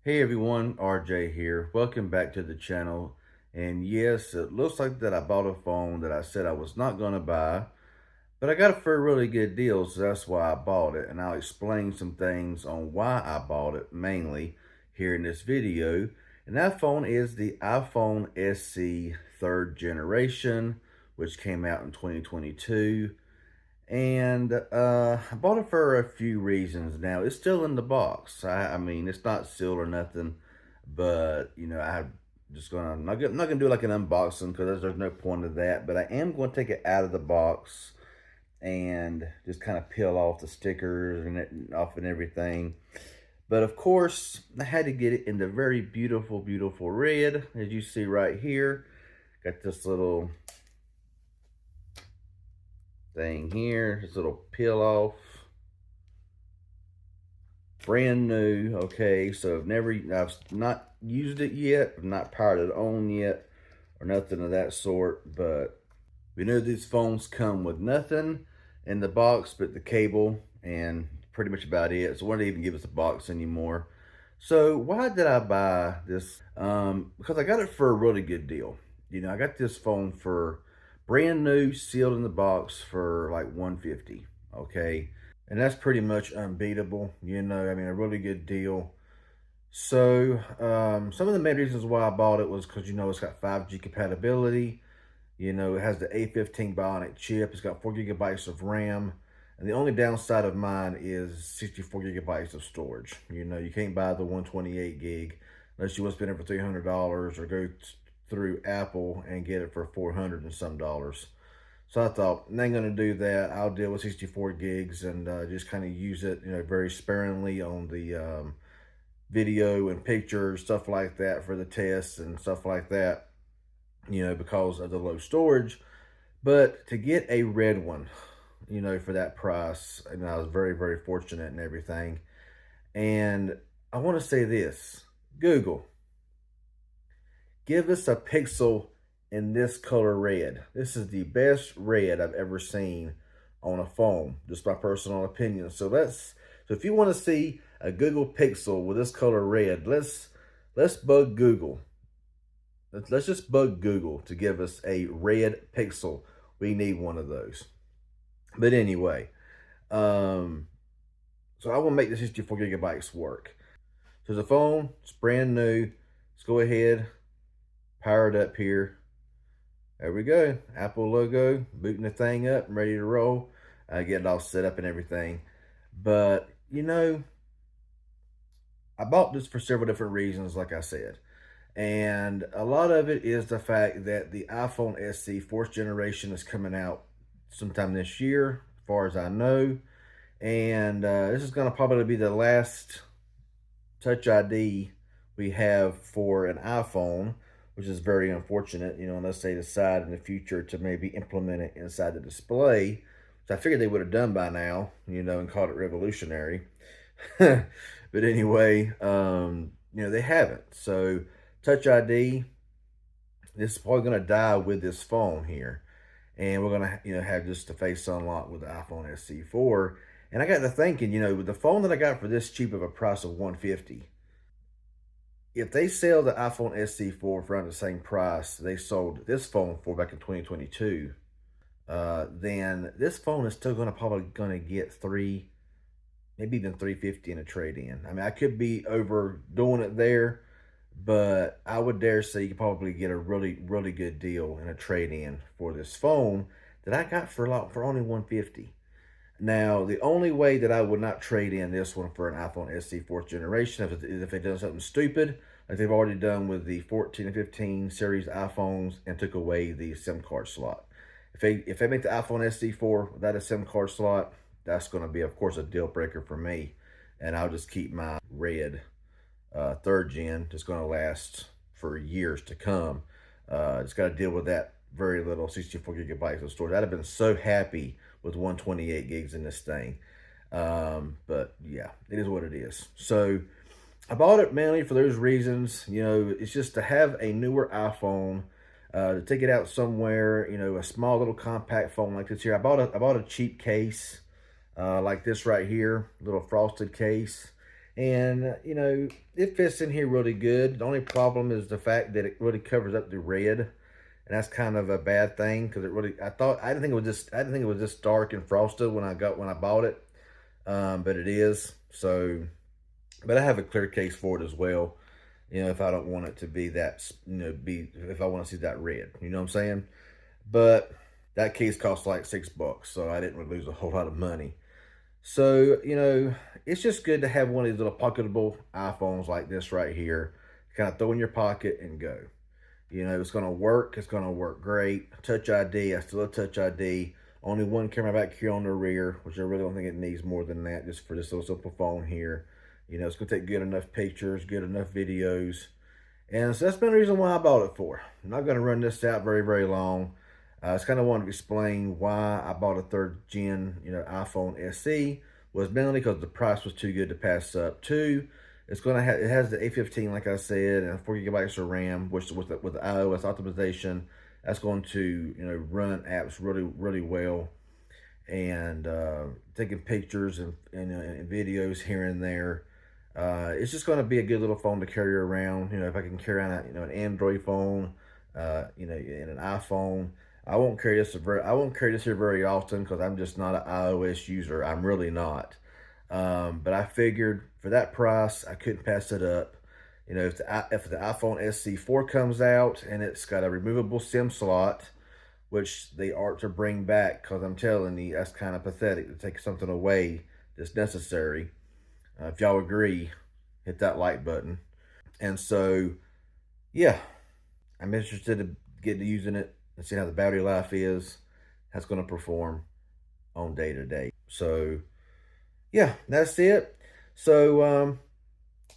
Hey everyone, RJ here. Welcome back to the channel. And yes, it looks like that I bought a phone that I said I was not going to buy, but I got it for a really good deal, so that's why I bought it. And I'll explain some things on why I bought it mainly here in this video. And that phone is the iPhone SE third generation, which came out in 2022. And I bought it for a few reasons. Now it's still in the box. I mean, it's not sealed or nothing, but I'm just gonna not gonna do like an unboxing because there's no point of that. But I am going to take it out of the box and just kind of peel off the stickers and off and everything. But of course, I had to get it in the very beautiful, beautiful red, as you see right here. Got this little thing here, this little peel off, brand new. Okay, so I've not used it yet, I've not powered it on yet or nothing of that sort. But we know these phones come with nothing in the box but the cable and pretty much about it, so why don't they even give us a box anymore? So why did I buy this? Because I got it for a really good deal. I got this phone for brand new, sealed in the box for like 150. Okay, and that's pretty much unbeatable. I mean, a really good deal. So some of the main reasons why I bought it was because it's got 5G compatibility. It has the A15 Bionic chip. It's got 4 GB of RAM. And the only downside of mine is 64 GB of storage. You can't buy the 128 gig unless you want to spend it for $300 or go through Apple and get it for 400 and some dollars. So I thought, I ain't going to do that. I'll deal with 64 gigs and just kind of use it, very sparingly on the video and pictures, stuff like that for the tests and stuff like that, because of the low storage. But to get a red one, for that price, and I was very, very fortunate and everything. And I want to say this, Google, give us a Pixel in this color red. This is the best red I've ever seen on a phone, just my personal opinion. So if you want to see a Google Pixel with this color red, let's bug Google. Let's just bug Google to give us a red Pixel. We need one of those. But anyway, so I want to make the 64 GB work. So the phone, it's brand new. Let's go ahead, power it up here. There we go. Apple logo, booting the thing up, and ready to roll. Get it all set up and everything. But, I bought this for several different reasons, like I said. And a lot of it is the fact that the iPhone SE fourth generation is coming out sometime this year, as far as I know. And this is going to probably be the last Touch ID we have for an iPhone, which is very unfortunate, unless they decide in the future to maybe implement it inside the display, which I figured they would have done by now, and called it revolutionary. But anyway, they haven't. So Touch ID, this is probably going to die with this phone here. And we're going to, have just the face unlock with the iPhone SE4. And I got to thinking, with the phone that I got for this cheap of a price of 150, if they sell the iPhone SE4 for around the same price they sold this phone for back in 2022, then this phone is still probably going to get maybe even 350 in a trade-in. I mean, I could be overdoing it there, but I would dare say you could probably get a really, really good deal in a trade-in for this phone that I got for only 150. Now, the only way that I would not trade in this one for an iPhone SE 4th generation is if they done something stupid, like they've already done with the 14 and 15 series iPhones and took away the SIM card slot. If they make the iPhone SE4 without a SIM card slot, that's going to be, of course, a deal breaker for me. And I'll just keep my red third gen. It's going to last for years to come. It's got to deal with that very little 64 gigabytes of storage. I'd have been so happy with 128 gigs in this thing. But yeah, it is what it is. So I bought it mainly for those reasons. It's just to have a newer iPhone, to take it out somewhere, a small little compact phone like this here. I bought a cheap case, like this right here, little frosted case. And, you know, it fits in here really good. The only problem is the fact that it really covers up the red. And that's kind of a bad thing because it really, I didn't think it was just dark and frosted when I bought it. But it is. So, but I have a clear case for it as well. You know, if I don't want it to be that, you know, if I want to see that red, you know what I'm saying? But that case cost like $6, so I didn't really lose a whole lot of money. So, you know, it's just good to have one of these little pocketable iPhones like this right here. Kind of throw in your pocket and go. You know, it's going to work. It's going to work great. Touch ID. I still have Touch ID. Only one camera back here on the rear, which I really don't think it needs more than that just for this little simple phone here. You know, it's going to take good enough pictures, good enough videos. And so that's been the reason why I bought it for. I'm not going to run this out very, very long. I just kind of wanted to explain why I bought a 3rd gen, you know, iPhone SE. Was mainly because the price was too good to pass up. 2, it's going to have, it has the A15, like I said, and 4 gigabytes of RAM, which with the iOS optimization, that's going to, you know, run apps really, really well. And taking pictures and videos here and there. It's just going to be a good little phone to carry around. You know, if I can carry around, you know, an Android phone, you know, and an iPhone. I won't carry this here very often because I'm just not an iOS user. I'm really not. But I figured for that price, I couldn't pass it up. You know, if the iPhone SE4 comes out and it's got a removable SIM slot, which they are to bring back, because I'm telling you, that's kind of pathetic to take something away that's necessary. If y'all agree, hit that like button. And so, yeah, I'm interested to get to using it and see how the battery life is, how it's going to perform on day to day. So, yeah, that's it. So,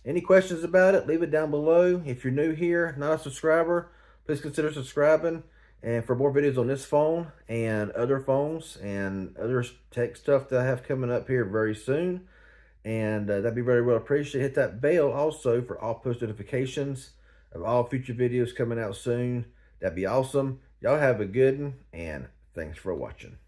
any questions about it, leave it down below. If you're new here, not a subscriber, please consider subscribing. And for more videos on this phone and other phones and other tech stuff that I have coming up here very soon, and that'd be very well appreciated. Hit that bell also for all post notifications of all future videos coming out soon. That'd be awesome. Y'all have a good one, and thanks for watching.